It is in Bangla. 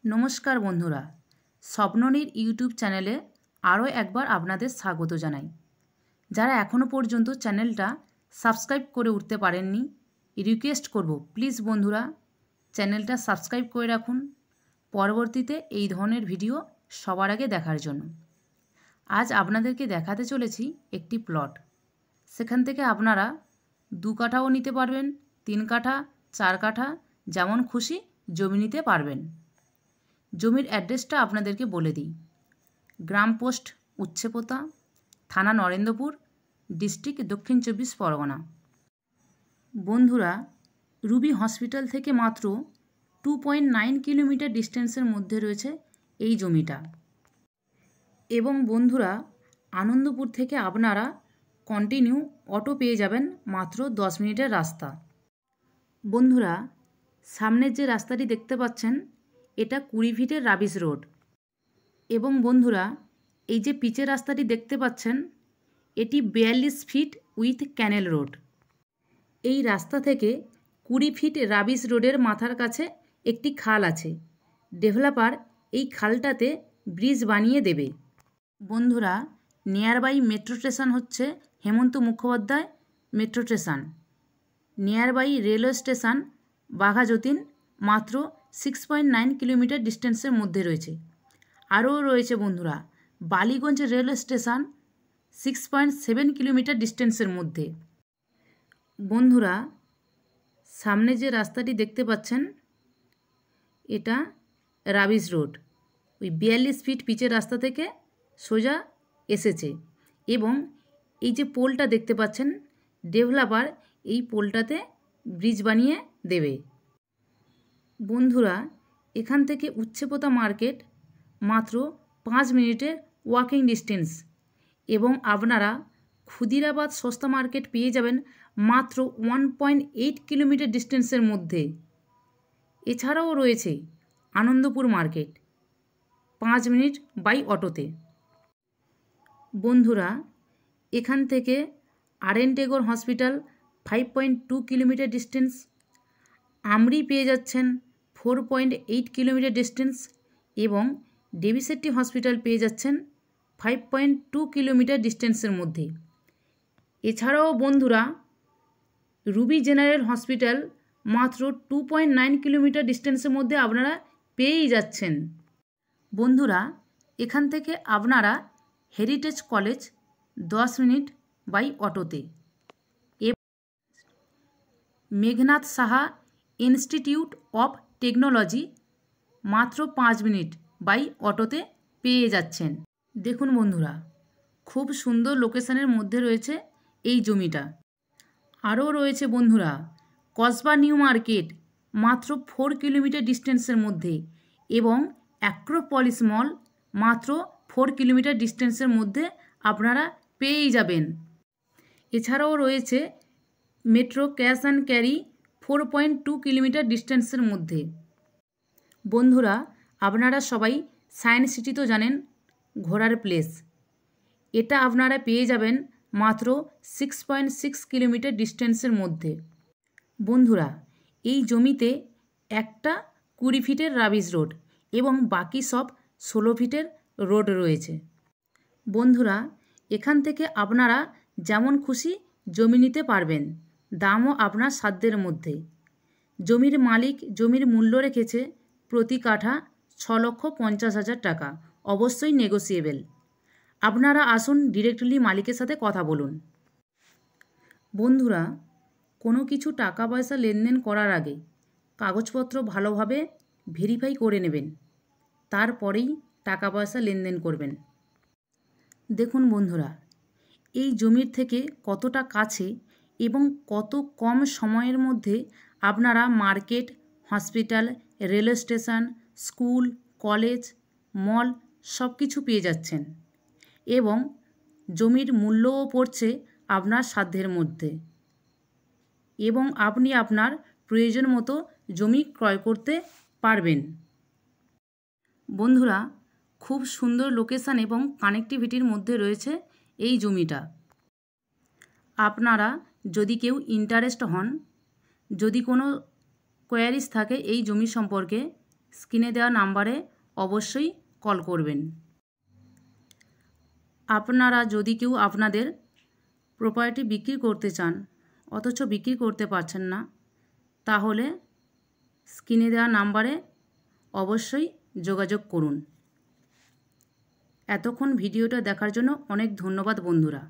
নমস্কার বন্ধুরা, স্বপ্ননীর ইউটিউব চ্যানেলে আরও একবার আপনাদের স্বাগত জানাই। যারা এখনও পর্যন্ত চ্যানেলটা সাবস্ক্রাইব করে উঠতে পারেননি, রিকোয়েস্ট করব প্লিজ বন্ধুরা চ্যানেলটা সাবস্ক্রাইব করে রাখুন, পরবর্তীতে এই ধরনের ভিডিও সবার আগে দেখার জন্য। আজ আপনাদেরকে দেখাতে চলেছি একটি প্লট। সেখান থেকে আপনারা 2 কাঠাও নিতে পারবেন, 3 কাঠা, 4 কাঠা, যেমন খুশি জমি নিতে পারবেন। জমির অ্যাড্রেসটা আপনাদেরকে বলে দিই। গ্রাম পোস্ট উচ্ছেপোতা, থানা নরেন্দ্রপুর, ডিস্ট্রিক্ট দক্ষিণ 24 পরগনা। বন্ধুরা, রুবি হসপিটাল থেকে মাত্র 2.9 কিলোমিটার ডিস্টেন্সের মধ্যে রয়েছে এই জমিটা। এবং বন্ধুরা, আনন্দপুর থেকে আপনারা কন্টিনিউ অটো পেয়ে যাবেন মাত্র 10 মিনিটের রাস্তা। বন্ধুরা, সামনের যে রাস্তাটি দেখতে পাচ্ছেন এটা 20 ফিটের রাবিশ রোড। এবং বন্ধুরা, এই যে পিচের রাস্তাটি দেখতে পাচ্ছেন এটি 42 ফিট উইথ ক্যানেল রোড। এই রাস্তা থেকে 20 ফিট রাবিশ রোডের মাথার কাছে একটি খাল আছে। ডেভেলপার এই খালটাতে ব্রিজ বানিয়ে দেবে। বন্ধুরা, নিয়ারবাই মেট্রো স্টেশন হচ্ছে Hemanta Mukhopadhyay metro station. Nearby railway station Baghajatin মাত্র 6.9 কিলোমিটার ডিস্টেন্সের মধ্যে রয়েছে। আরও রয়েছে বন্ধুরা বালিগঞ্জ রেলওয়ে স্টেশন 6.7 কিলোমিটার ডিস্টেন্সের মধ্যে। বন্ধুরা, সামনে যে রাস্তাটি দেখতে পাচ্ছেন এটা রাবিশ রোড। ওই 42 ফিট পিচের রাস্তা থেকে সোজা এসেছে। এবং এই যে পোলটা দেখতে পাচ্ছেন ডেভেলপার এই পোলটাতে ব্রিজ বানিয়ে দেবে। বন্ধুরা, এখান থেকে উচ্ছেপোতা মার্কেট মাত্র 5 মিনিটের ওয়াকিং ডিস্টেন্স। এবং আপনারা ক্ষুদিরাবাদ সস্তা মার্কেট পেয়ে যাবেন মাত্র 1.8 কিলোমিটার ডিস্টেন্সের মধ্যে। এছাড়াও রয়েছে আনন্দপুর মার্কেট 5 মিনিট বাই অটোতে। বন্ধুরা, এখান থেকে RN Tagore hospital 5.2 kilometre distance. AMRI পেয়ে যাচ্ছেন 4.8 কিলোমিটার ডিস্টেন্স। এবং দেবী শেট্টি হসপিটাল পেয়ে যাচ্ছেন 5.2 কিলোমিটার ডিস্টেন্সের মধ্যে। এছাড়াও বন্ধুরা রুবি জেনারেল হসপিটাল মাত্র 2.9 কিলোমিটার ডিস্টেন্সের মধ্যে আপনারা পেয়েই যাচ্ছেন। বন্ধুরা, এখান থেকে আপনারা হেরিটেজ কলেজ 10 মিনিট বাই অটোতে, Meghnad Saha institute of technology মাত্র 5 মিনিট বাই অটোতে পেয়ে যাচ্ছেন। দেখুন বন্ধুরা, খুব সুন্দর লোকেশনের মধ্যে রয়েছে এই জমিটা। আরও রয়েছে বন্ধুরা কসবা নিউ মার্কেট মাত্র 4 কিলোমিটার ডিস্টেন্সের মধ্যে। এবং অ্যাক্রোপলিস মল মাত্র 4 কিলোমিটার ডিস্টেন্সের মধ্যে আপনারা পেয়েই যাবেন। এছাড়াও রয়েছে metro cash and carry 4.2 kilometre ডিস্টেন্সের মধ্যে। বন্ধুরা, আপনারা সবাই সায়েন্স সিটি তো জানেন, ঘোরার প্লেস। এটা আপনারা পেয়ে যাবেন মাত্র 6.6 কিলোমিটার ডিস্টেন্সের মধ্যে। বন্ধুরা, এই জমিতে একটা 20 ফিটের রাবিশ রোড এবং বাকি সব 16 ফিটের রোড রয়েছে। বন্ধুরা, এখান থেকে আপনারা যেমন খুশি জমি নিতে পারবেন, দামও আপনার সাধ্যের মধ্যে। জমির মালিক জমির মূল্য রেখেছে প্রতি কাঠা 6,50,000 টাকা, অবশ্যই নেগোসিয়েবল। আপনারা আসুন ডিরেক্টলি মালিকের সাথে কথা বলুন। বন্ধুরা, কোনো কিছু টাকা পয়সা লেনদেন করার আগে কাগজপত্র ভালোভাবে ভেরিফাই করে নেবেন, তারপরেই টাকা পয়সা লেনদেন করবেন। দেখুন বন্ধুরা, এই জমির থেকে কতটা কাছে এবং কত কম সময়ের মধ্যে আপনারা market, hospital, railway station, school, college, mall সব কিছু পেয়ে যাচ্ছেন। এবং জমির মূল্যও পড়ছে আপনার সাধ্যের মধ্যে। এবং আপনি আপনার প্রয়োজন মতো জমি ক্রয় করতে পারবেন। বন্ধুরা, খুব সুন্দর লোকেশান এবং কানেক্টিভিটির মধ্যে রয়েছে এই জমিটা। আপনারা যদি কেউ ইন্টারেস্ট হন, যদি কোনো কোয়ারিজ থাকে এই জমি সম্পর্কে, স্ক্রিনে দেওয়া নাম্বারে অবশ্যই কল করবেন। আপনারা যদি কেউ আপনাদের প্রপার্টি বিক্রি করতে চান অথচ বিক্রি করতে পারছেন না, তাহলে স্ক্রিনে দেওয়া নাম্বারে অবশ্যই যোগাযোগ করুন। এতক্ষণ ভিডিওটা দেখার জন্য অনেক ধন্যবাদ বন্ধুরা।